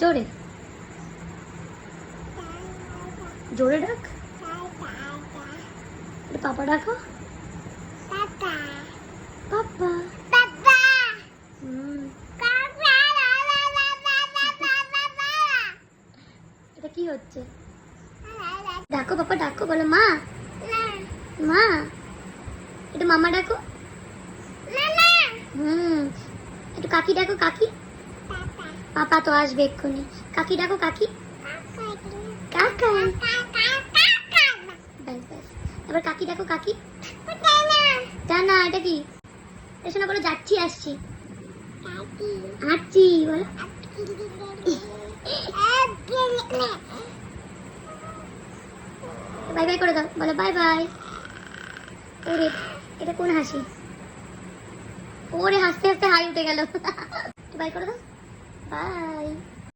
জোরে জোরে ডাক। পাপা ডাকো। পাপা এটা কি হচ্ছে? ডাকো পাপা ডাকো, বলো মা মা। এটা মামা ডাকো। একটু কাকি ডাকো কাকি। পাপা তো আসবে এক্ষুনি। কাকি ডাকো কাকি। কাকা। এবার কাকি ডাকো কাকি। না এটা কি? এসো না, বলো যাচ্ছি আসছি। আসছি বলো। বাই বাই করে দাও, বলো বাই বাই। ওরে এটা কোন হাসি? ওরে হাসতে হাসতে হাই উঠে গেল। বাই করে দাও, বাই।